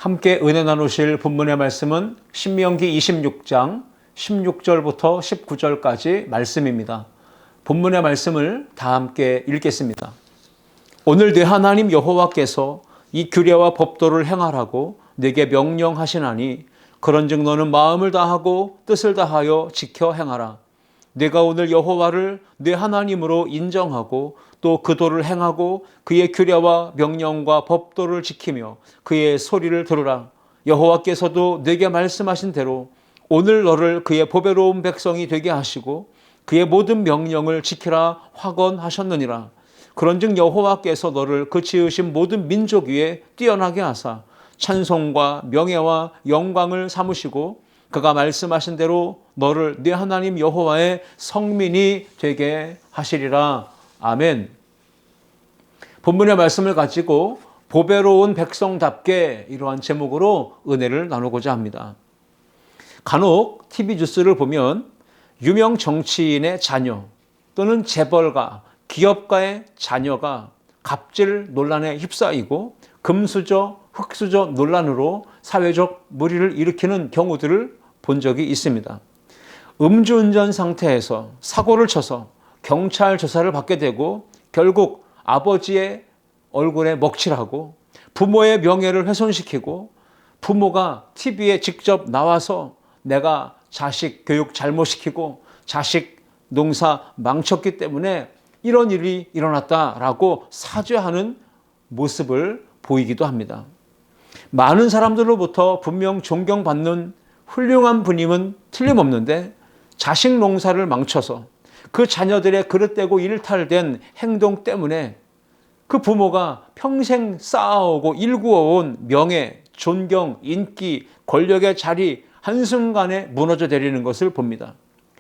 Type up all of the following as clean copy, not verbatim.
함께 은혜 나누실 본문의 말씀은 신명기 26장 16절부터 19절까지 말씀입니다. 본문의 말씀을 다 함께 읽겠습니다. 오늘 네 하나님 여호와께서 이 규례와 법도를 행하라고 네게 명령하시나니 그런즉 너는 마음을 다하고 뜻을 다하여 지켜 행하라. 네가 오늘 여호와를 네 하나님으로 인정하고 또 그 도를 행하고 그의 규례와 명령과 법도를 지키며 그의 소리를 들으라. 여호와께서도 네게 말씀하신 대로 오늘 너를 그의 보배로운 백성이 되게 하시고 그의 모든 명령을 지키라 확언하셨느니라. 그런즉 여호와께서 너를 그 지으신 모든 민족 위에 뛰어나게 하사 찬송과 명예와 영광을 삼으시고 그가 말씀하신 대로 너를 네 하나님 여호와의 성민이 되게 하시리라. 아멘. 본문의 말씀을 가지고 보배로운 백성답게 이러한 제목으로 은혜를 나누고자 합니다. 간혹 TV 뉴스를 보면 유명 정치인의 자녀 또는 재벌가, 기업가의 자녀가 갑질 논란에 휩싸이고 금수저, 흑수저 논란으로 사회적 물의를 일으키는 경우들을 본 적이 있습니다. 음주운전 상태에서 사고를 쳐서 경찰 조사를 받게 되고 결국 아버지의 얼굴에 먹칠하고 부모의 명예를 훼손시키고 부모가 TV에 직접 나와서 내가 자식 교육 잘못시키고 자식 농사 망쳤기 때문에 이런 일이 일어났다라고 사죄하는 모습을 보이기도 합니다. 많은 사람들로부터 분명 존경받는 훌륭한 분임은 틀림없는데 자식 농사를 망쳐서 그 자녀들의 그릇되고 일탈된 행동 때문에 그 부모가 평생 쌓아오고 일구어온 명예, 존경, 인기, 권력의 자리 한순간에 무너져 내리는 것을 봅니다.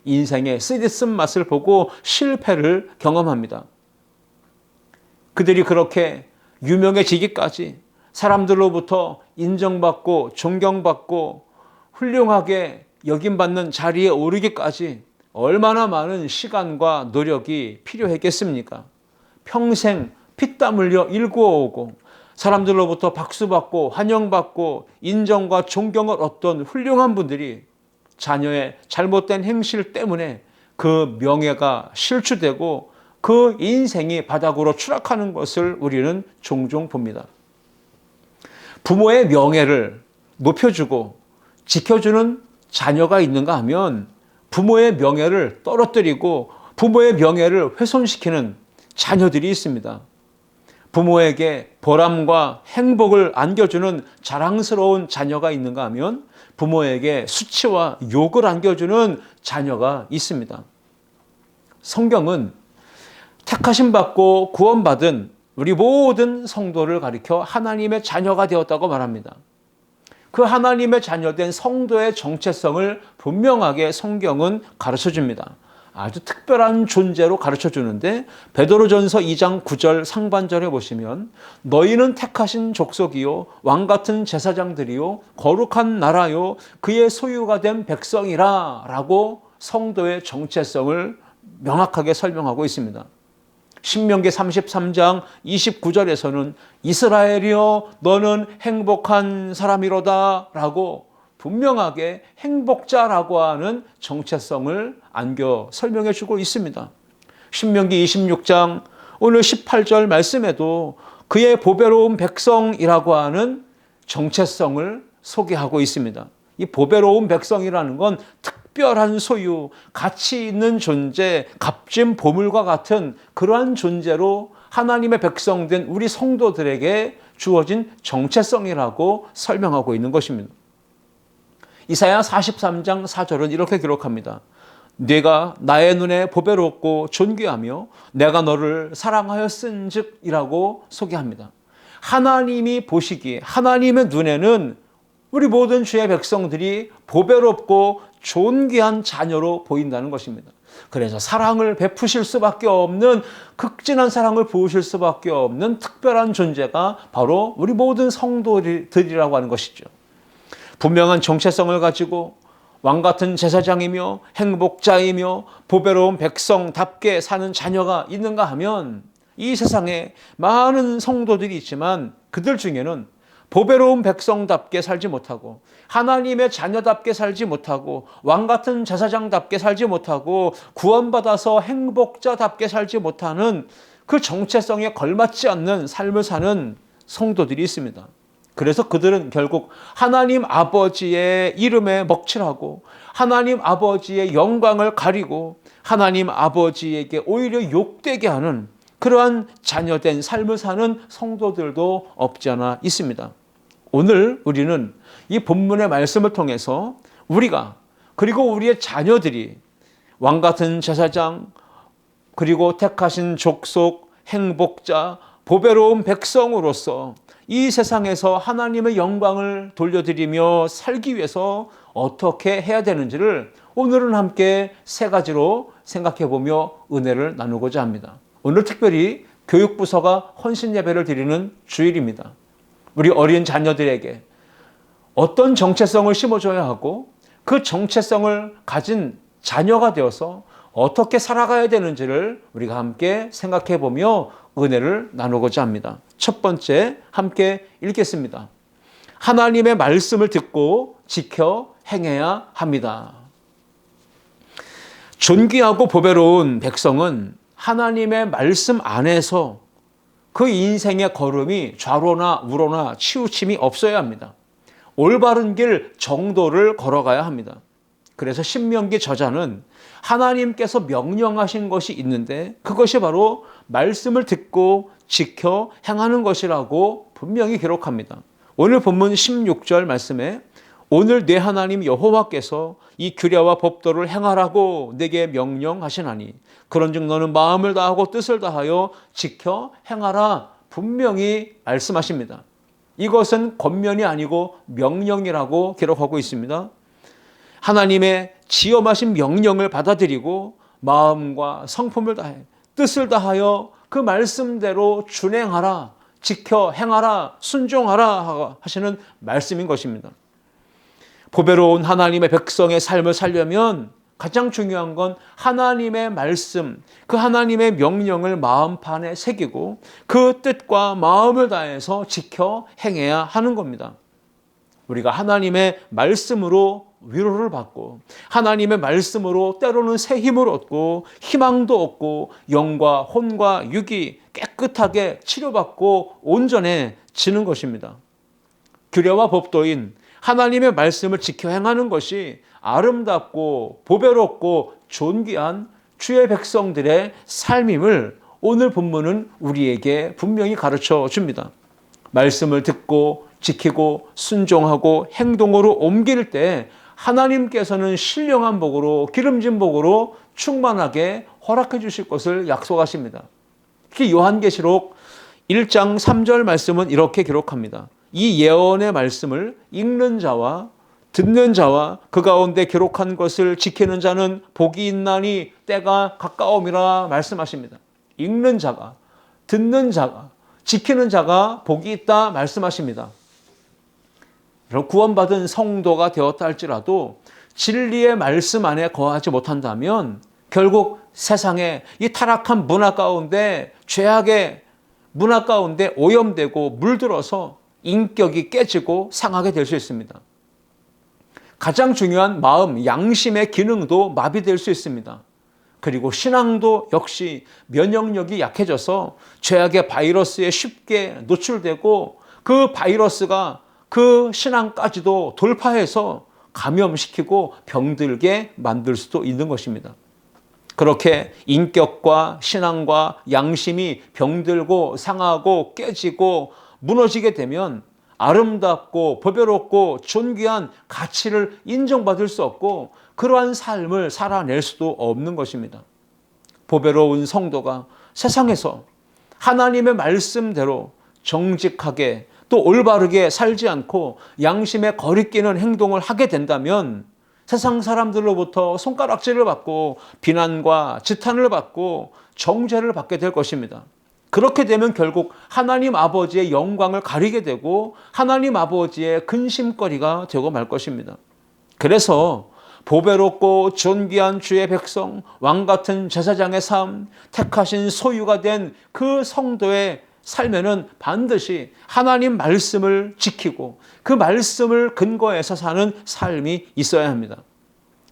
인생의 쓰디쓴 맛을 보고 실패를 경험합니다. 그들이 그렇게 유명해지기까지 사람들로부터 인정받고 존경받고 훌륭하게 여김받는 자리에 오르기까지 얼마나 많은 시간과 노력이 필요했겠습니까? 평생 피땀 흘려 일구어오고 사람들로부터 박수받고 환영받고 인정과 존경을 얻던 훌륭한 분들이 자녀의 잘못된 행실 때문에 그 명예가 실추되고 그 인생이 바닥으로 추락하는 것을 우리는 종종 봅니다. 부모의 명예를 높여주고 지켜주는 자녀가 있는가 하면 부모의 명예를 떨어뜨리고 부모의 명예를 훼손시키는 자녀들이 있습니다. 부모에게 보람과 행복을 안겨주는 자랑스러운 자녀가 있는가 하면 부모에게 수치와 욕을 안겨주는 자녀가 있습니다. 성경은 택하심 받고 구원받은 우리 모든 성도를 가리켜 하나님의 자녀가 되었다고 말합니다. 그 하나님의 자녀된 성도의 정체성을 분명하게 성경은 가르쳐줍니다. 아주 특별한 존재로 가르쳐주는데 베드로전서 2장 9절 상반절에 보시면 너희는 택하신 족속이요 왕같은 제사장들이요 거룩한 나라요 그의 소유가 된 백성이라 라고 성도의 정체성을 명확하게 설명하고 있습니다. 신명기 33장 29절에서는 이스라엘이여 너는 행복한 사람이로다 라고 분명하게 행복자라고 하는 정체성을 안겨 설명해 주고 있습니다. 신명기 26장 오늘 18절 말씀에도 그의 보배로운 백성이라고 하는 정체성을 소개하고 있습니다. 이 보배로운 백성이라는 건 특별한 소유, 가치 있는 존재, 값진 보물과 같은 그러한 존재로 하나님의 백성된 우리 성도들에게 주어진 정체성이라고 설명하고 있는 것입니다. 이사야 43장 4절은 이렇게 기록합니다. 네가 나의 눈에 보배롭고 존귀하며 내가 너를 사랑하였은즉 이라고 소개합니다. 하나님이 보시기에 하나님의 눈에는 우리 모든 주의 백성들이 보배롭고 존귀한 자녀로 보인다는 것입니다. 그래서 사랑을 베푸실 수밖에 없는 극진한 사랑을 부으실 수밖에 없는 특별한 존재가 바로 우리 모든 성도들이라고 하는 것이죠. 분명한 정체성을 가지고 왕같은 제사장이며 행복자이며 보배로운 백성답게 사는 자녀가 있는가 하면 이 세상에 많은 성도들이 있지만 그들 중에는 보배로운 백성답게 살지 못하고 하나님의 자녀답게 살지 못하고 왕같은 제사장답게 살지 못하고 구원받아서 행복자답게 살지 못하는 그 정체성에 걸맞지 않는 삶을 사는 성도들이 있습니다. 그래서 그들은 결국 하나님 아버지의 이름에 먹칠하고 하나님 아버지의 영광을 가리고 하나님 아버지에게 오히려 욕되게 하는 그러한 자녀된 삶을 사는 성도들도 없지 않아 있습니다. 오늘 우리는 이 본문의 말씀을 통해서 우리가 그리고 우리의 자녀들이 왕같은 제사장 그리고 택하신 족속, 행복자, 보배로운 백성으로서 이 세상에서 하나님의 영광을 돌려드리며 살기 위해서 어떻게 해야 되는지를 오늘은 함께 세 가지로 생각해보며 은혜를 나누고자 합니다. 오늘 특별히 교육부서가 헌신 예배를 드리는 주일입니다. 우리 어린 자녀들에게 어떤 정체성을 심어줘야 하고 그 정체성을 가진 자녀가 되어서 어떻게 살아가야 되는지를 우리가 함께 생각해보며 은혜를 나누고자 합니다. 첫 번째 함께 읽겠습니다. 하나님의 말씀을 듣고 지켜 행해야 합니다. 존귀하고 보배로운 백성은 하나님의 말씀 안에서 그 인생의 걸음이 좌로나 우로나 치우침이 없어야 합니다. 올바른 길 정도를 걸어가야 합니다. 그래서 신명기 저자는 하나님께서 명령하신 것이 있는데 그것이 바로 말씀을 듣고 지켜 행하는 것이라고 분명히 기록합니다. 오늘 본문 16절 말씀에 오늘 내 하나님 여호와께서 이 규례와 법도를 행하라고 내게 명령하시나니 그런즉 너는 마음을 다하고 뜻을 다하여 지켜 행하라 분명히 말씀하십니다. 이것은 권면이 아니고 명령이라고 기록하고 있습니다. 하나님의 지엄하신 명령을 받아들이고 마음과 성품을 다해 뜻을 다하여 그 말씀대로 준행하라, 지켜 행하라, 순종하라 하시는 말씀인 것입니다. 보배로운 하나님의 백성의 삶을 살려면 가장 중요한 건 하나님의 말씀, 그 하나님의 명령을 마음판에 새기고 그 뜻과 마음을 다해서 지켜 행해야 하는 겁니다. 우리가 하나님의 말씀으로 위로를 받고 하나님의 말씀으로 때로는 새 힘을 얻고 희망도 얻고 영과 혼과 육이 깨끗하게 치료받고 온전해지는 것입니다. 규례와 법도인 하나님의 말씀을 지켜 행하는 것이 아름답고 보배롭고 존귀한 주의 백성들의 삶임을 오늘 본문은 우리에게 분명히 가르쳐 줍니다. 말씀을 듣고 지키고 순종하고 행동으로 옮길 때 하나님께서는 신령한 복으로 기름진 복으로 충만하게 허락해 주실 것을 약속하십니다. 특히 요한계시록 1장 3절 말씀은 이렇게 기록합니다. 이 예언의 말씀을 읽는 자와 듣는 자와 그 가운데 기록한 것을 지키는 자는 복이 있나니 때가 가까움이라 말씀하십니다. 읽는 자가, 듣는 자가, 지키는 자가 복이 있다 말씀하십니다. 구원받은 성도가 되었다 할지라도 진리의 말씀 안에 거하지 못한다면 결국 세상의 이 타락한 문화 가운데 죄악의 문화 가운데 오염되고 물들어서 인격이 깨지고 상하게 될 수 있습니다. 가장 중요한 마음, 양심의 기능도 마비될 수 있습니다. 그리고 신앙도 역시 면역력이 약해져서 죄악의 바이러스에 쉽게 노출되고 그 바이러스가 그 신앙까지도 돌파해서 감염시키고 병들게 만들 수도 있는 것입니다. 그렇게 인격과 신앙과 양심이 병들고 상하고 깨지고 무너지게 되면 아름답고 보배롭고 존귀한 가치를 인정받을 수 없고 그러한 삶을 살아낼 수도 없는 것입니다. 보배로운 성도가 세상에서 하나님의 말씀대로 정직하게 또 올바르게 살지 않고 양심에 거리끼는 행동을 하게 된다면 세상 사람들로부터 손가락질을 받고 비난과 지탄을 받고 정죄를 받게 될 것입니다. 그렇게 되면 결국 하나님 아버지의 영광을 가리게 되고 하나님 아버지의 근심거리가 되고 말 것입니다. 그래서 보배롭고 존귀한 주의 백성, 왕같은 제사장의 삶, 택하신 소유가 된 그 성도의 살면은 반드시 하나님 말씀을 지키고 그 말씀을 근거해서 사는 삶이 있어야 합니다.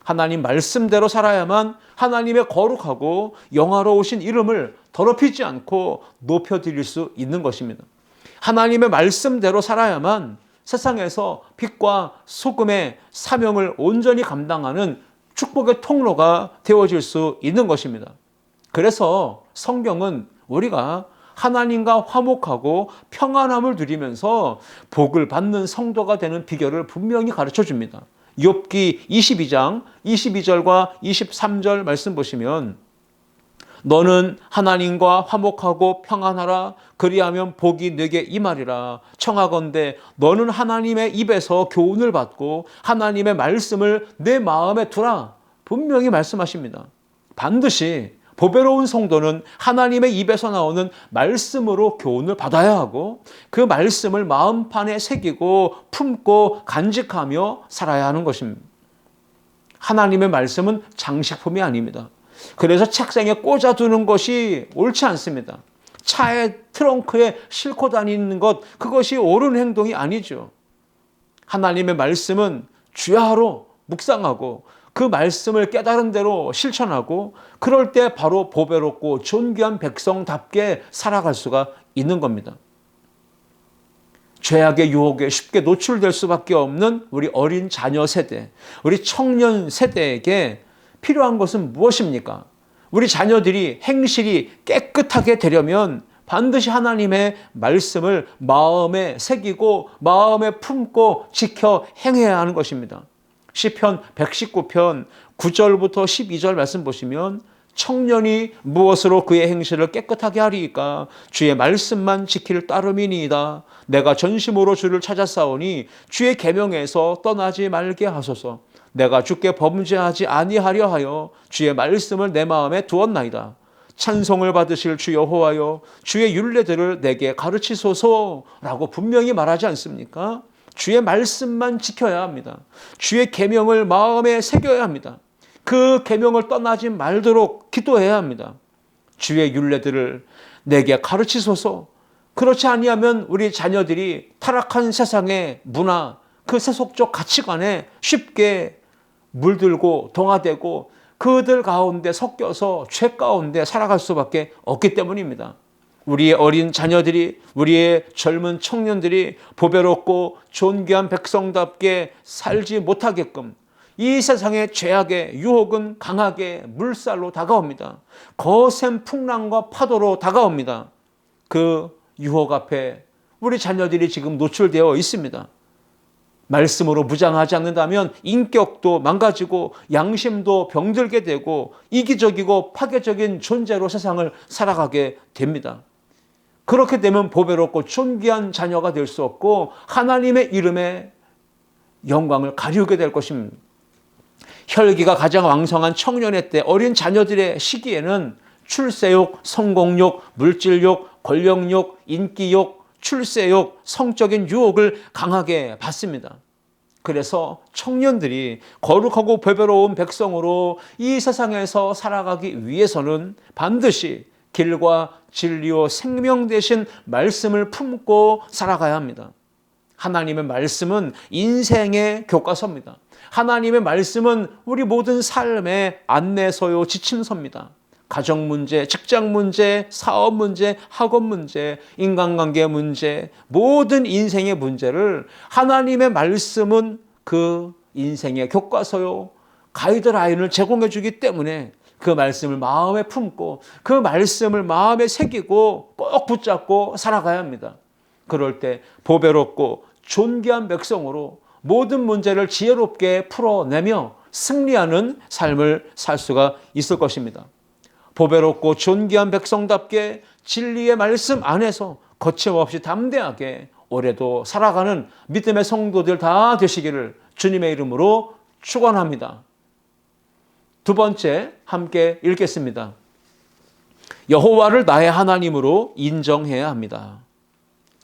하나님 말씀대로 살아야만 하나님의 거룩하고 영화로우신 이름을 더럽히지 않고 높여드릴 수 있는 것입니다. 하나님의 말씀대로 살아야만 세상에서 빛과 소금의 사명을 온전히 감당하는 축복의 통로가 되어질 수 있는 것입니다. 그래서 성경은 우리가 하나님과 화목하고 평안함을 누리면서 복을 받는 성도가 되는 비결을 분명히 가르쳐 줍니다. 욥기 22장 22절과 23절 말씀 보시면 너는 하나님과 화목하고 평안하라. 그리하면 복이 네게 임하리라. 청하건대 너는 하나님의 입에서 교훈을 받고 하나님의 말씀을 내 마음에 두라. 분명히 말씀하십니다. 반드시 보배로운 성도는 하나님의 입에서 나오는 말씀으로 교훈을 받아야 하고 그 말씀을 마음판에 새기고 품고 간직하며 살아야 하는 것입니다. 하나님의 말씀은 장식품이 아닙니다. 그래서 책상에 꽂아두는 것이 옳지 않습니다. 차의 트렁크에 싣고 다니는 것, 그것이 옳은 행동이 아니죠. 하나님의 말씀은 주야로 묵상하고 그 말씀을 깨달은 대로 실천하고 그럴 때 바로 보배롭고 존귀한 백성답게 살아갈 수가 있는 겁니다. 죄악의 유혹에 쉽게 노출될 수밖에 없는 우리 어린 자녀 세대, 우리 청년 세대에게 필요한 것은 무엇입니까? 우리 자녀들이 행실이 깨끗하게 되려면 반드시 하나님의 말씀을 마음에 새기고 마음에 품고 지켜 행해야 하는 것입니다. 시편 119편 9절부터 12절 말씀 보시면 청년이 무엇으로 그의 행실을 깨끗하게 하리이까? 주의 말씀만 지킬 따름이니이다. 내가 전심으로 주를 찾았사오니 주의 계명에서 떠나지 말게 하소서. 내가 주께 범죄하지 아니하려 하여 주의 말씀을 내 마음에 두었나이다. 찬송을 받으실 주 여호와여 주의 율례들을 내게 가르치소서라고 분명히 말하지 않습니까? 주의 말씀만 지켜야 합니다. 주의 계명을 마음에 새겨야 합니다. 그 계명을 떠나지 말도록 기도해야 합니다. 주의 율례들을 내게 가르치소서. 그렇지 아니하면 우리 자녀들이 타락한 세상의 문화, 그 세속적 가치관에 쉽게 물들고 동화되고 그들 가운데 섞여서 죄 가운데 살아갈 수밖에 없기 때문입니다. 우리의 어린 자녀들이, 우리의 젊은 청년들이 보배롭고 존귀한 백성답게 살지 못하게끔 이 세상의 죄악의 유혹은 강하게 물살로 다가옵니다. 거센 풍랑과 파도로 다가옵니다. 그 유혹 앞에 우리 자녀들이 지금 노출되어 있습니다. 말씀으로 무장하지 않는다면 인격도 망가지고 양심도 병들게 되고 이기적이고 파괴적인 존재로 세상을 살아가게 됩니다. 그렇게 되면 보배롭고 존귀한 자녀가 될 수 없고 하나님의 이름의 영광을 가리우게 될 것입니다. 혈기가 가장 왕성한 청년의 때 어린 자녀들의 시기에는 출세욕, 성공욕, 물질욕, 권력욕, 인기욕, 출세욕, 성적인 유혹을 강하게 받습니다. 그래서 청년들이 거룩하고 보배로운 백성으로 이 세상에서 살아가기 위해서는 반드시 길과 진리요 생명 되신 말씀을 품고 살아가야 합니다. 하나님의 말씀은 인생의 교과서입니다. 하나님의 말씀은 우리 모든 삶의 안내서요 지침서입니다. 가정 문제, 직장 문제, 사업 문제, 학업 문제, 인간관계 문제, 모든 인생의 문제를 하나님의 말씀은 그 인생의 교과서요, 가이드라인을 제공해 주기 때문에 그 말씀을 마음에 품고 그 말씀을 마음에 새기고 꼭 붙잡고 살아가야 합니다. 그럴 때 보배롭고 존귀한 백성으로 모든 문제를 지혜롭게 풀어내며 승리하는 삶을 살 수가 있을 것입니다. 보배롭고 존귀한 백성답게 진리의 말씀 안에서 거침없이 담대하게 올해도 살아가는 믿음의 성도들 다 되시기를 주님의 이름으로 축원합니다. 두 번째 함께 읽겠습니다. 여호와를 나의 하나님으로 인정해야 합니다.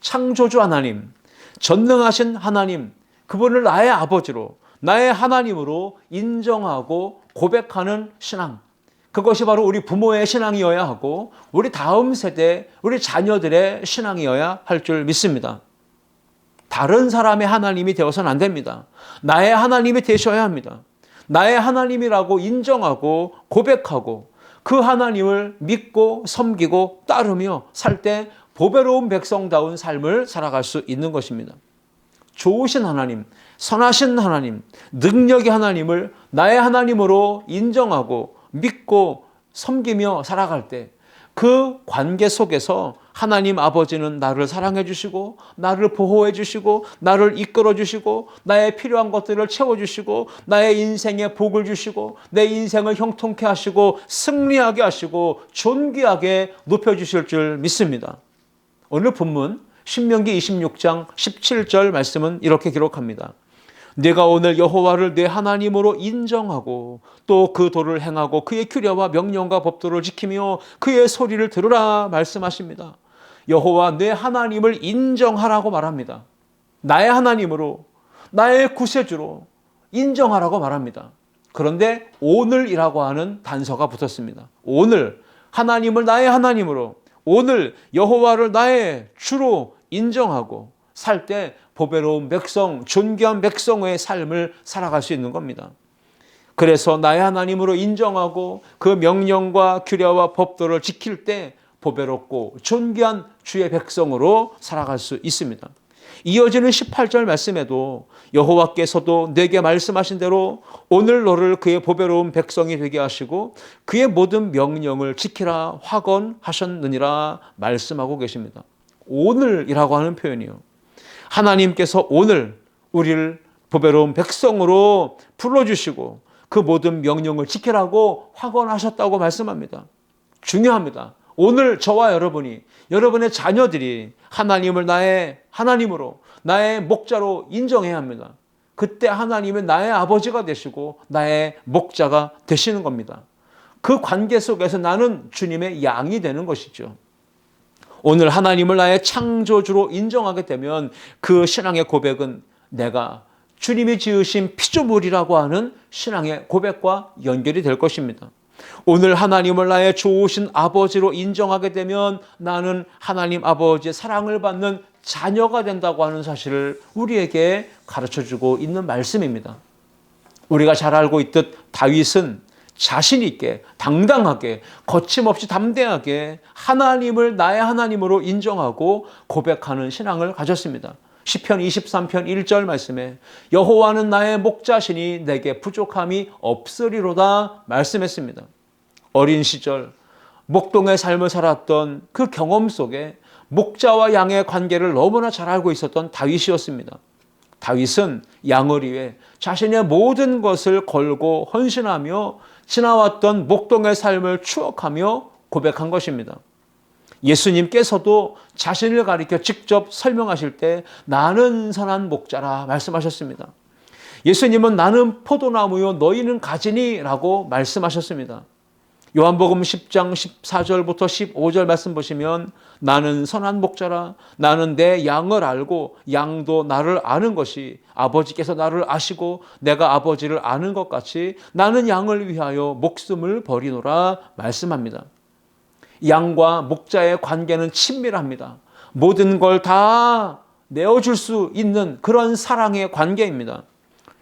창조주 하나님, 전능하신 하나님, 그분을 나의 아버지로, 나의 하나님으로 인정하고 고백하는 신앙, 그것이 바로 우리 부모의 신앙이어야 하고 우리 다음 세대, 우리 자녀들의 신앙이어야 할 줄 믿습니다. 다른 사람의 하나님이 되어서는 안 됩니다. 나의 하나님이 되셔야 합니다. 나의 하나님이라고 인정하고 고백하고 그 하나님을 믿고 섬기고 따르며 살 때 보배로운 백성다운 삶을 살아갈 수 있는 것입니다. 좋으신 하나님, 선하신 하나님, 능력의 하나님을 나의 하나님으로 인정하고 믿고 섬기며 살아갈 때 그 관계 속에서 하나님 아버지는 나를 사랑해 주시고 나를 보호해 주시고 나를 이끌어 주시고 나의 필요한 것들을 채워 주시고 나의 인생에 복을 주시고 내 인생을 형통케 하시고 승리하게 하시고 존귀하게 높여 주실 줄 믿습니다. 오늘 본문 신명기 26장 17절 말씀은 이렇게 기록합니다. 네가 오늘 여호와를 네 하나님으로 인정하고 또 그 도를 행하고 그의 규례와 명령과 법도를 지키며 그의 소리를 들으라 말씀하십니다. 여호와 네 하나님을 인정하라고 말합니다. 나의 하나님으로, 나의 구세주로 인정하라고 말합니다. 그런데 오늘이라고 하는 단서가 붙었습니다. 오늘 하나님을 나의 하나님으로, 오늘 여호와를 나의 주로 인정하고 살 때 보배로운 백성, 존귀한 백성의 삶을 살아갈 수 있는 겁니다. 그래서 나의 하나님으로 인정하고 그 명령과 규례와 법도를 지킬 때 보배롭고 존귀한 주의 백성으로 살아갈 수 있습니다. 이어지는 18절 말씀에도 여호와께서도 내게 말씀하신 대로 오늘 너를 그의 보배로운 백성이 되게 하시고 그의 모든 명령을 지키라 확언하셨느니라 말씀하고 계십니다. 오늘이라고 하는 표현이요. 하나님께서 오늘 우리를 보배로운 백성으로 불러주시고 그 모든 명령을 지키라고 확언하셨다고 말씀합니다. 중요합니다. 오늘 저와 여러분이, 여러분의 자녀들이 하나님을 나의 하나님으로, 나의 목자로 인정해야 합니다. 그때 하나님은 나의 아버지가 되시고 나의 목자가 되시는 겁니다. 그 관계 속에서 나는 주님의 양이 되는 것이죠. 오늘 하나님을 나의 창조주로 인정하게 되면 그 신앙의 고백은 내가 주님이 지으신 피조물이라고 하는 신앙의 고백과 연결이 될 것입니다. 오늘 하나님을 나의 좋으신 아버지로 인정하게 되면 나는 하나님 아버지의 사랑을 받는 자녀가 된다고 하는 사실을 우리에게 가르쳐주고 있는 말씀입니다. 우리가 잘 알고 있듯 다윗은 자신 있게 당당하게 거침없이 담대하게 하나님을 나의 하나님으로 인정하고 고백하는 신앙을 가졌습니다. 시편 23편 1절 말씀에 여호와는 나의 목자시니 내게 부족함이 없으리로다 말씀했습니다. 어린 시절 목동의 삶을 살았던 그 경험 속에 목자와 양의 관계를 너무나 잘 알고 있었던 다윗이었습니다. 다윗은 양을 위해 자신의 모든 것을 걸고 헌신하며 지나왔던 목동의 삶을 추억하며 고백한 것입니다. 예수님께서도 자신을 가리켜 직접 설명하실 때 나는 선한 목자라 말씀하셨습니다. 예수님은 나는 포도나무요 너희는 가지니 라고 말씀하셨습니다. 요한복음 10장 14절부터 15절 말씀 보시면 나는 선한 목자라 나는 내 양을 알고 양도 나를 아는 것이 아버지께서 나를 아시고 내가 아버지를 아는 것 같이 나는 양을 위하여 목숨을 버리노라 말씀합니다. 양과 목자의 관계는 친밀합니다. 모든 걸 다 내어줄 수 있는 그런 사랑의 관계입니다.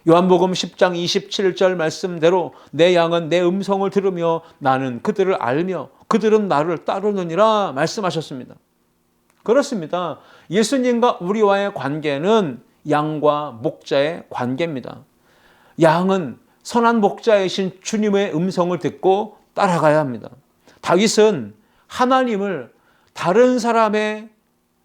요한복음 10장 27절 말씀대로 내 양은 내 음성을 들으며 나는 그들을 알며 그들은 나를 따르느니라 말씀하셨습니다. 그렇습니다. 예수님과 우리와의 관계는 양과 목자의 관계입니다. 양은 선한 목자이신 주님의 음성을 듣고 따라가야 합니다. 다윗은 하나님을 다른 사람의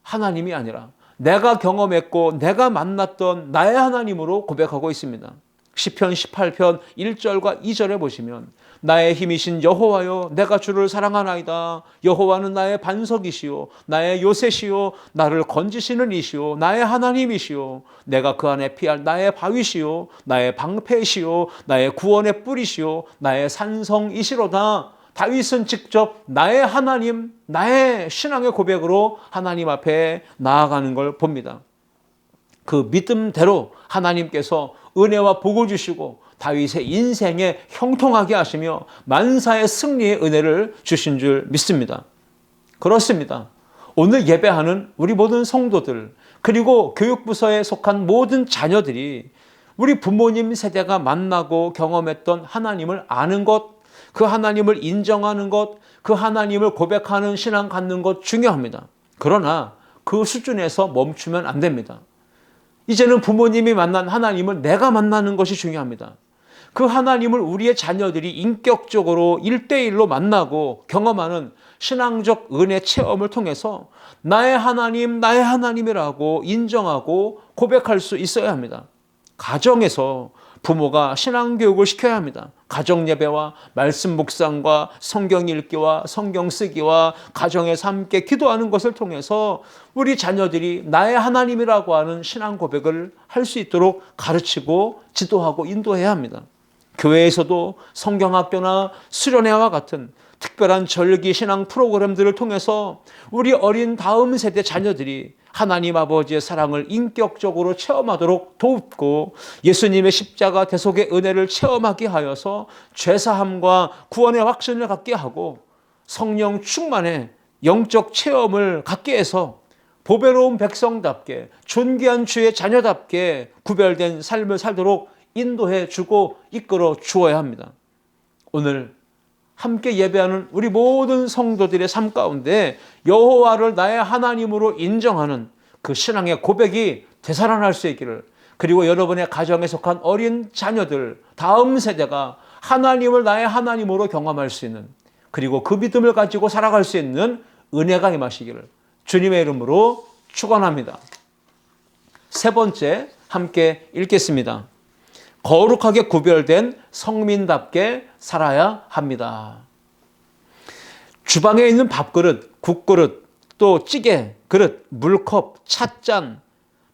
하나님이 아니라 내가 경험했고 내가 만났던 나의 하나님으로 고백하고 있습니다. 시편 18편 1절과 2절에 보시면 나의 힘이신 여호와여 내가 주를 사랑하나이다. 여호와는 나의 반석이시오 나의 요새시오 나를 건지시는 이시오 나의 하나님이시오 내가 그 안에 피할 나의 바위시오 나의 방패시오 나의 구원의 뿌리시오 나의 산성이시로다. 다윗은 직접 나의 하나님, 나의 신앙의 고백으로 하나님 앞에 나아가는 걸 봅니다. 그 믿음대로 하나님께서 은혜와 복을 주시고 다윗의 인생에 형통하게 하시며 만사의 승리의 은혜를 주신 줄 믿습니다. 그렇습니다. 오늘 예배하는 우리 모든 성도들, 그리고 교육부서에 속한 모든 자녀들이 우리 부모님 세대가 만나고 경험했던 하나님을 아는 것, 그 하나님을 인정하는 것, 그 하나님을 고백하는 신앙 갖는 것 중요합니다. 그러나 그 수준에서 멈추면 안 됩니다. 이제는 부모님이 만난 하나님을 내가 만나는 것이 중요합니다. 그 하나님을 우리의 자녀들이 인격적으로 1대1로 만나고 경험하는 신앙적 은혜 체험을 통해서 나의 하나님, 나의 하나님이라고 인정하고 고백할 수 있어야 합니다. 가정에서 부모가 신앙교육을 시켜야 합니다. 가정예배와 말씀 묵상과 성경 읽기와 성경 쓰기와 가정에서 함께 기도하는 것을 통해서 우리 자녀들이 나의 하나님이라고 하는 신앙 고백을 할 수 있도록 가르치고 지도하고 인도해야 합니다. 교회에서도 성경학교나 수련회와 같은 특별한 절기 신앙 프로그램들을 통해서 우리 어린 다음 세대 자녀들이 하나님 아버지의 사랑을 인격적으로 체험하도록 돕고 예수님의 십자가 대속의 은혜를 체험하게 하여서 죄사함과 구원의 확신을 갖게 하고 성령 충만의 영적 체험을 갖게 해서 보배로운 백성답게 존귀한 주의 자녀답게 구별된 삶을 살도록 인도해 주고 이끌어 주어야 합니다. 오늘 함께 예배하는 우리 모든 성도들의 삶 가운데 여호와를 나의 하나님으로 인정하는 그 신앙의 고백이 되살아날 수 있기를, 그리고 여러분의 가정에 속한 어린 자녀들, 다음 세대가 하나님을 나의 하나님으로 경험할 수 있는, 그리고 그 믿음을 가지고 살아갈 수 있는 은혜가 임하시기를 주님의 이름으로 축원합니다. 세 번째 함께 읽겠습니다. 거룩하게 구별된 성민답게 살아야 합니다. 주방에 있는 밥그릇, 국그릇, 또 찌개 그릇, 물컵, 찻잔,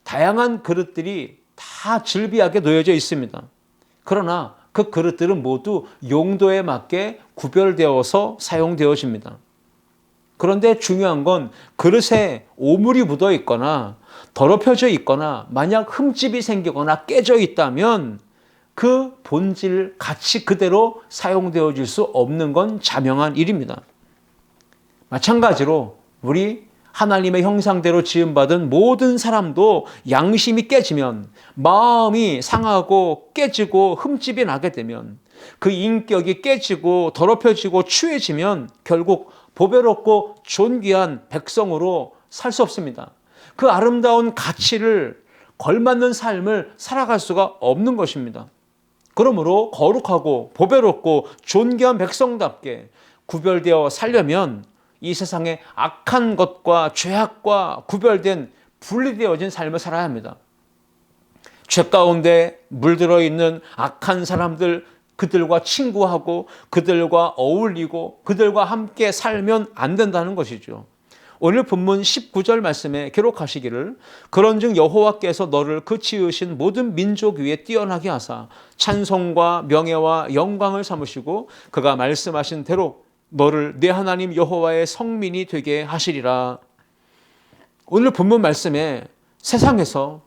다양한 그릇들이 다 즐비하게 놓여져 있습니다. 그러나 그 그릇들은 모두 용도에 맞게 구별되어서 사용되어집니다. 그런데 중요한 건 그릇에 오물이 묻어 있거나 더럽혀져 있거나 만약 흠집이 생기거나 깨져 있다면 그 본질 가치 그대로 사용되어질 수 없는 건 자명한 일입니다. 마찬가지로 우리 하나님의 형상대로 지음받은 모든 사람도 양심이 깨지면, 마음이 상하고 깨지고 흠집이 나게 되면, 그 인격이 깨지고 더럽혀지고 추해지면 결국 보배롭고 존귀한 백성으로 살 수 없습니다. 그 아름다운 가치를 걸맞는 삶을 살아갈 수가 없는 것입니다. 그러므로 거룩하고 보배롭고 존귀한 백성답게 구별되어 살려면 이 세상의 악한 것과 죄악과 구별된 분리되어진 삶을 살아야 합니다. 죄 가운데 물들어 있는 악한 사람들, 그들과 친구하고 그들과 어울리고 그들과 함께 살면 안 된다는 것이죠. 오늘 본문 19절 말씀에 기록하시기를 그런즉 여호와께서 너를 그 지으신 모든 민족 위에 뛰어나게 하사 찬송과 명예와 영광을 삼으시고 그가 말씀하신 대로 너를 내 하나님 여호와의 성민이 되게 하시리라. 오늘 본문 말씀에 세상에서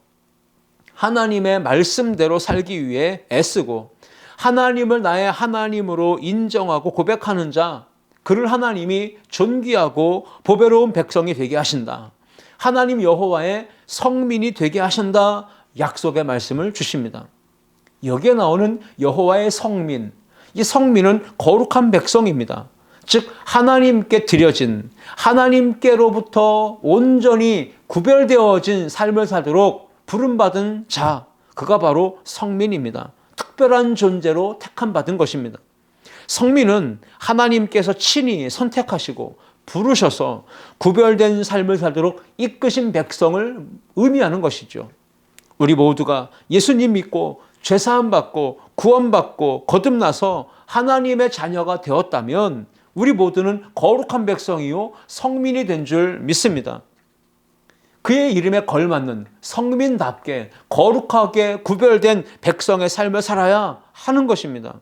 하나님의 말씀대로 살기 위해 애쓰고 하나님을 나의 하나님으로 인정하고 고백하는 자, 그를 하나님이 존귀하고 보배로운 백성이 되게 하신다. 하나님 여호와의 성민이 되게 하신다. 약속의 말씀을 주십니다. 여기에 나오는 여호와의 성민, 이 성민은 거룩한 백성입니다. 즉 하나님께 드려진, 하나님께로부터 온전히 구별되어진 삶을 살도록 부름받은 자, 그가 바로 성민입니다. 특별한 존재로 택함받은 것입니다. 성민은 하나님께서 친히 선택하시고 부르셔서 구별된 삶을 살도록 이끄신 백성을 의미하는 것이죠. 우리 모두가 예수님 믿고 죄사함 받고 구원받고 거듭나서 하나님의 자녀가 되었다면 우리 모두는 거룩한 백성이요 성민이 된 줄 믿습니다. 그의 이름에 걸맞는 성민답게 거룩하게 구별된 백성의 삶을 살아야 하는 것입니다.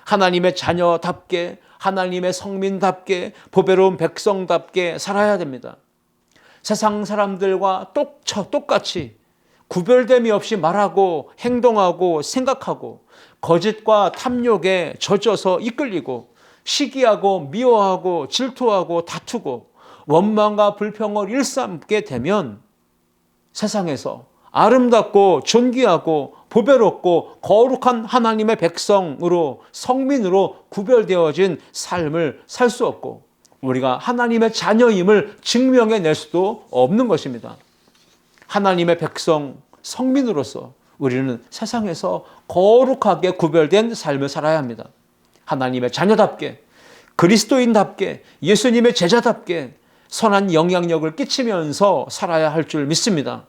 하나님의 자녀답게, 하나님의 성민답게, 보배로운 백성답게 살아야 됩니다. 세상 사람들과 똑같이 구별됨이 없이 말하고 행동하고 생각하고 거짓과 탐욕에 젖어서 이끌리고 시기하고 미워하고 질투하고 다투고 원망과 불평을 일삼게 되면 세상에서 아름답고 존귀하고 보배롭고 거룩한 하나님의 백성으로 성민으로 구별되어진 삶을 살 수 없고 우리가 하나님의 자녀임을 증명해낼 수도 없는 것입니다. 하나님의 백성 성민으로서 우리는 세상에서 거룩하게 구별된 삶을 살아야 합니다. 하나님의 자녀답게 그리스도인답게 예수님의 제자답게 선한 영향력을 끼치면서 살아야 할 줄 믿습니다.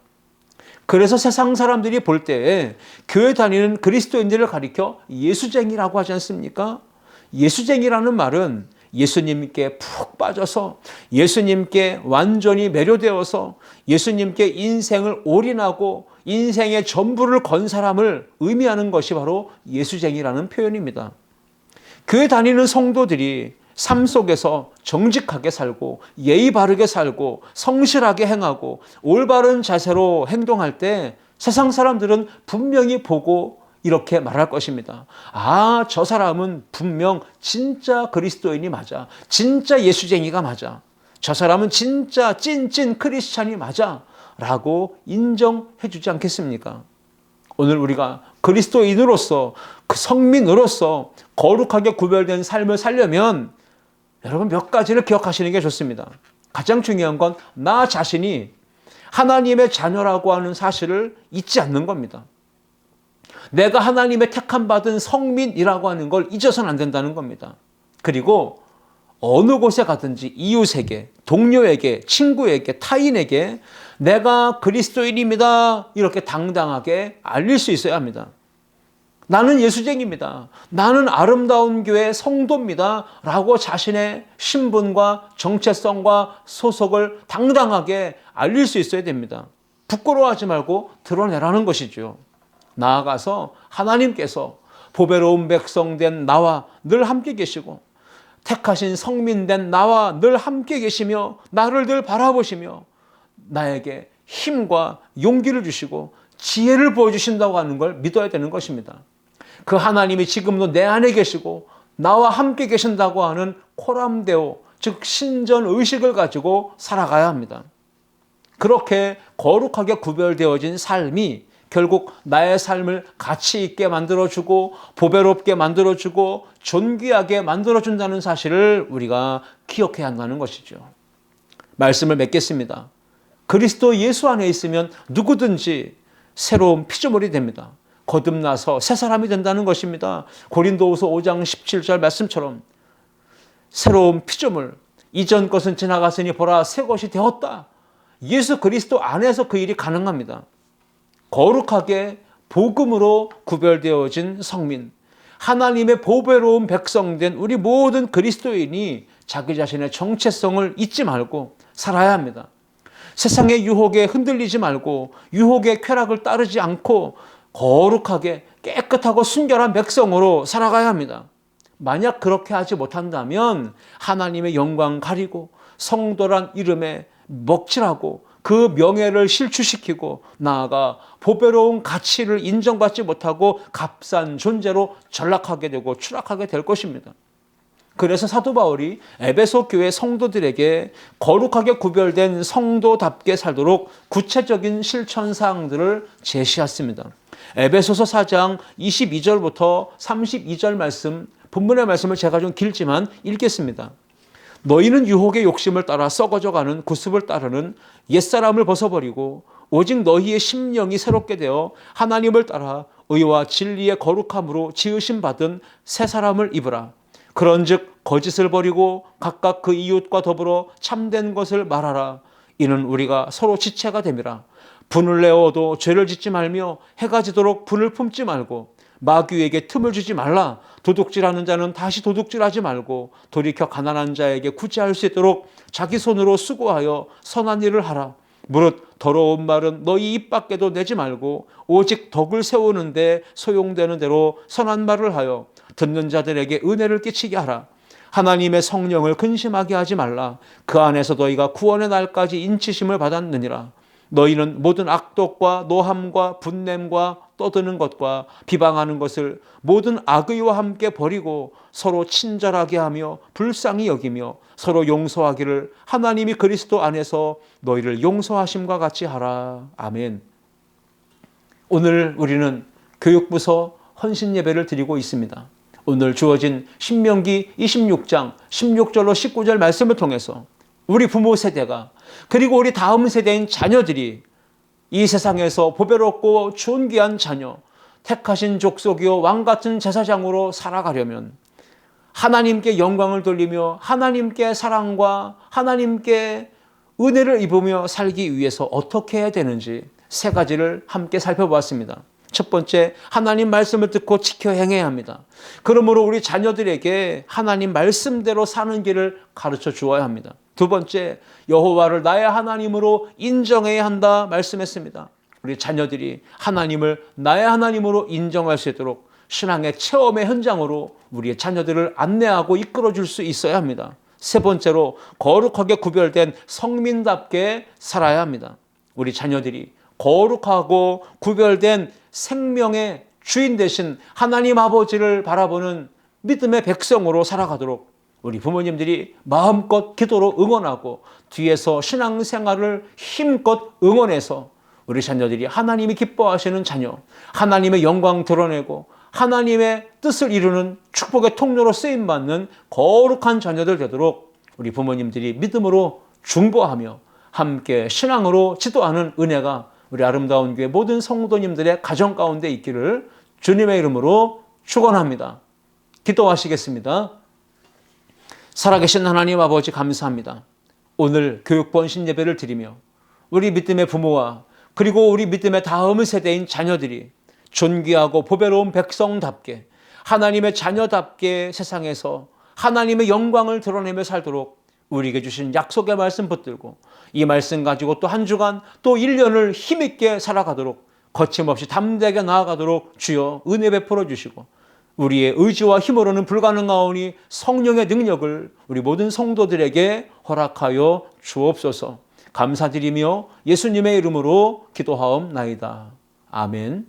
그래서 세상 사람들이 볼 때에 교회 다니는 그리스도인들을 가리켜 예수쟁이라고 하지 않습니까? 예수쟁이라는 말은 예수님께 푹 빠져서 예수님께 완전히 매료되어서 예수님께 인생을 올인하고 인생의 전부를 건 사람을 의미하는 것이 바로 예수쟁이라는 표현입니다. 교회 다니는 성도들이 삶 속에서 정직하게 살고 예의 바르게 살고 성실하게 행하고 올바른 자세로 행동할 때 세상 사람들은 분명히 보고 이렇게 말할 것입니다. 아, 저 사람은 분명 진짜 그리스도인이 맞아. 진짜 예수쟁이가 맞아. 저 사람은 진짜 찐 크리스찬이 맞아. 라고 인정해 주지 않겠습니까? 오늘 우리가 그리스도인으로서 그 성민으로서 거룩하게 구별된 삶을 살려면 여러분 몇 가지를 기억하시는 게 좋습니다. 가장 중요한 건 나 자신이 하나님의 자녀라고 하는 사실을 잊지 않는 겁니다. 내가 하나님의 택함 받은 성민이라고 하는 걸 잊어서는 안 된다는 겁니다. 그리고 어느 곳에 가든지 이웃에게, 동료에게, 친구에게, 타인에게 내가 그리스도인입니다. 이렇게 당당하게 알릴 수 있어야 합니다. 나는 예수쟁입니다. 나는 아름다운 교회 성도입니다. 라고 자신의 신분과 정체성과 소속을 당당하게 알릴 수 있어야 됩니다. 부끄러워하지 말고 드러내라는 것이죠. 나아가서 하나님께서 보배로운 백성된 나와 늘 함께 계시고 택하신 성민된 나와 늘 함께 계시며 나를 늘 바라보시며 나에게 힘과 용기를 주시고 지혜를 보여주신다고 하는 걸 믿어야 되는 것입니다. 그 하나님이 지금도 내 안에 계시고 나와 함께 계신다고 하는 코람데오, 즉 신전의식을 가지고 살아가야 합니다. 그렇게 거룩하게 구별되어진 삶이 결국 나의 삶을 가치 있게 만들어주고 보배롭게 만들어주고 존귀하게 만들어준다는 사실을 우리가 기억해야 한다는 것이죠. 말씀을 맺겠습니다. 그리스도 예수 안에 있으면 누구든지 새로운 피조물이 됩니다. 거듭나서 새 사람이 된다는 것입니다. 고린도후서 5장 17절 말씀처럼 새로운 피조물, 이전 것은 지나갔으니 보라 새 것이 되었다. 예수 그리스도 안에서 그 일이 가능합니다. 거룩하게 복음으로 구별되어진 성민, 하나님의 보배로운 백성된 우리 모든 그리스도인이 자기 자신의 정체성을 잊지 말고 살아야 합니다. 세상의 유혹에 흔들리지 말고 유혹의 쾌락을 따르지 않고 거룩하게 깨끗하고 순결한 백성으로 살아가야 합니다. 만약 그렇게 하지 못한다면 하나님의 영광 가리고 성도란 이름에 먹칠하고 그 명예를 실추시키고 나아가 보배로운 가치를 인정받지 못하고 값싼 존재로 전락하게 되고 추락하게 될 것입니다. 그래서 사도 바울이 에베소 교회 성도들에게 거룩하게 구별된 성도답게 살도록 구체적인 실천 사항들을 제시했습니다. 에베소서 4장 22절부터 32절 말씀, 본문의 말씀을 제가 좀 길지만 읽겠습니다. 너희는 유혹의 욕심을 따라 썩어져가는 구습을 따르는 옛사람을 벗어버리고 오직 너희의 심령이 새롭게 되어 하나님을 따라 의와 진리의 거룩함으로 지으심 받은 새 사람을 입으라. 그런즉 거짓을 버리고 각각 그 이웃과 더불어 참된 것을 말하라. 이는 우리가 서로 지체가 됨이라. 분을 내어도 죄를 짓지 말며 해가 지도록 분을 품지 말고 마귀에게 틈을 주지 말라. 도둑질하는 자는 다시 도둑질하지 말고 돌이켜 가난한 자에게 구제할 수 있도록 자기 손으로 수고하여 선한 일을 하라. 무릇 더러운 말은 너희 입 밖에도 내지 말고 오직 덕을 세우는데 소용되는 대로 선한 말을 하여 듣는 자들에게 은혜를 끼치게 하라. 하나님의 성령을 근심하게 하지 말라. 그 안에서 너희가 구원의 날까지 인치심을 받았느니라. 너희는 모든 악독과 노함과 분냄과 떠드는 것과 비방하는 것을 모든 악의와 함께 버리고 서로 친절하게 하며 불쌍히 여기며 서로 용서하기를 하나님이 그리스도 안에서 너희를 용서하심과 같이 하라. 아멘. 오늘 우리는 교육부서 헌신 예배를 드리고 있습니다. 오늘 주어진 신명기 26장 16절로 19절 말씀을 통해서 우리 부모 세대가 그리고 우리 다음 세대인 자녀들이 이 세상에서 보배롭고 존귀한 자녀, 택하신 족속이요 왕같은 제사장으로 살아가려면 하나님께 영광을 돌리며 하나님께 사랑과 하나님께 은혜를 입으며 살기 위해서 어떻게 해야 되는지 세 가지를 함께 살펴보았습니다. 첫 번째, 하나님 말씀을 듣고 지켜 행해야 합니다. 그러므로 우리 자녀들에게 하나님 말씀대로 사는 길을 가르쳐 주어야 합니다. 두 번째, 여호와를 나의 하나님으로 인정해야 한다 말씀했습니다. 우리 자녀들이 하나님을 나의 하나님으로 인정할 수 있도록 신앙의 체험의 현장으로 우리의 자녀들을 안내하고 이끌어줄 수 있어야 합니다. 세 번째로, 거룩하게 구별된 성민답게 살아야 합니다. 우리 자녀들이 거룩하고 구별된 생명의 주인 되신 하나님 아버지를 바라보는 믿음의 백성으로 살아가도록 우리 부모님들이 마음껏 기도로 응원하고 뒤에서 신앙생활을 힘껏 응원해서 우리 자녀들이 하나님이 기뻐하시는 자녀, 하나님의 영광 드러내고 하나님의 뜻을 이루는 축복의 통로로 쓰임받는 거룩한 자녀들 되도록 우리 부모님들이 믿음으로 중보하며 함께 신앙으로 지도하는 은혜가 우리 아름다운 교회 모든 성도님들의 가정 가운데 있기를 주님의 이름으로 축원합니다. 기도하시겠습니다. 살아계신 하나님 아버지 감사합니다. 오늘 교육부 헌신 예배를 드리며 우리 믿음의 부모와 그리고 우리 믿음의 다음 세대인 자녀들이 존귀하고 보배로운 백성답게 하나님의 자녀답게 세상에서 하나님의 영광을 드러내며 살도록 우리에게 주신 약속의 말씀 붙들고 이 말씀 가지고 또 한 주간 또 1년을 힘있게 살아가도록 거침없이 담대하게 나아가도록 주여 은혜 베풀어 주시고 우리의 의지와 힘으로는 불가능하오니 성령의 능력을 우리 모든 성도들에게 허락하여 주옵소서. 감사드리며 예수님의 이름으로 기도하옵나이다. 아멘.